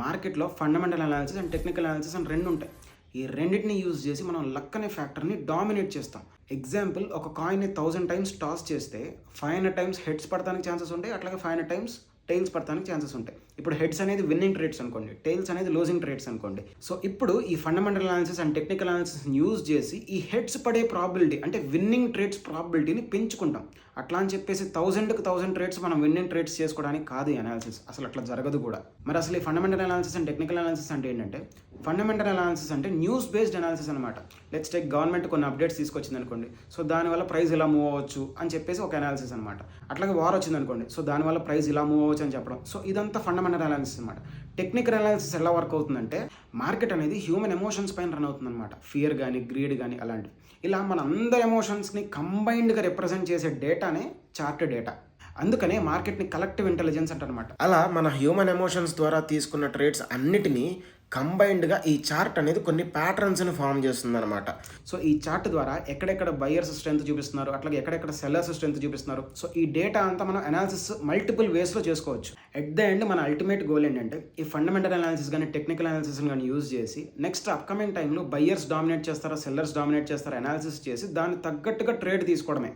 మార్కెట్లో fundamental analysis and technical analysis అని రెండు ఉంటాయి. ఈ రెండింటిని యూజ్ చేసి మనం లక్ అనే ఫ్యాక్టర్ని డామినేట్ చేస్తాం. ఎగ్జాంపుల్, ఒక కాయిన్ని 1000 టైమ్స్ టాస్ చేస్తే 500 టైమ్స్ హెడ్స్ పడటానికి ఛాన్సెస్ ఉంటాయి, అట్లాగే 500 టైమ్స్ టైల్స్ పడటానికి ఛాన్సెస్ ఉంటాయి. ఇప్పుడు హెడ్స్ అనేది విన్నింగ్ ట్రేడ్స్ అనుకోండి, టైల్స్ అనేది లూజింగ్ ట్రేడ్స్ అనుకోండి. సో ఇప్పుడు ఈ ఫండమెంటల్ అనాలిసిస్ అండ్ టెక్నికల్ అనాలిసిస్ని యూజ్ చేసి ఈ హెడ్స్ పడే ప్రాబిలిటీ అంటే విన్నింగ్ ట్రేడ్స్ ప్రాబిలిటీని పెంచుకుంటాం. అట్లా అని చెప్పేసి 1000కి 1000 ట్రేడ్స్ మనం విన్నింగ్ ట్రేడ్స్ చేసుకోవడానికి కాదు ఈ అనాలిసిస్, అసలు అట్లా జరగదు కూడా. మరి అసలు ఈ fundamental analysis and technical analysis అంటే ఏంటంటే, ఫండమెంటల్ అనాలిసిస్ అంటే న్యూస్ బేస్డ్ అనాలిసిస్ అనమాట. లెట్స్ టేక్ గవర్నమెంట్ కొన్ని అప్డేట్స్ తీసుకొచ్చింది అనుకోండి, సో దానివల్ల ప్రైస్ ఇలా మూవ్ అవ్వచ్చు అని చెప్పేసి ఒక అనాలిసిస్ అనమాట. అట్లాగే వార్ వచ్చింది అనుకోండి, సో దానివల్ల ప్రైస్ ఇలా మూవ్ అవ్వచ్చు అని చెప్పడం. సో ఇదంతా ఫండమెంటల్ అనాలిసిస్ అనమాట. టెక్నికల్ అనాలిసిస్ ఎలా వర్క్ అవుతుందంటే, మార్కెట్ అనేది హ్యూమన్ ఎమోషన్స్ పైన రన్ అవుతుంది అనమాట. ఫియర్ కానీ, గ్రీడ్ కానీ అలాంటివి. ఇలా మన అందరి ఎమోషన్స్ని కంబైన్డ్గా రిప్రజెంట్ చేసే డేటానే చార్ట్ డేటా. అందుకనే మార్కెట్ని కలెక్టివ్ ఇంటెలిజెన్స్ అంటారనమాట. అలా మన హ్యూమన్ ఎమోషన్స్ ద్వారా తీసుకున్న ట్రేడ్స్ అన్నిటినీ కంబైన్డ్గా ఈ చార్ట్ అనేది కొన్ని ప్యాటర్న్స్ని ఫామ్ చేస్తుంది అనమాట. సో ఈ చార్ట్ ద్వారా ఎక్కడెక్కడ బయర్స్ స్ట్రెంత్ చూపిస్తున్నారు, అట్లాగే ఎక్కడెక్కడ సెల్లర్స్ స్ట్రెంత్ చూపిస్తున్నారు. సో ఈ డేటా అంతా మనం అనాలిసిస్ మల్టిపుల్ వేస్లో చేసుకోవచ్చు. ఎట్ ద ఎండ్ మన అల్టిమేట్ గోల్ ఏంటంటే, ఈ ఫండమెంటల్ అనాలిసిస్ కానీ టెక్నికల్ అనాలిసిస్ కానీ యూజ్ చేసి నెక్స్ట్ అప్కమింగ్ టైంలో బయర్స్ డామినేట్ చేస్తారా, సెల్లర్స్ డామినేట్ చేస్తారా అనాలిసిస్ చేసి దాన్ని తగ్గట్టుగా ట్రేడ్ తీసుకోవడమే.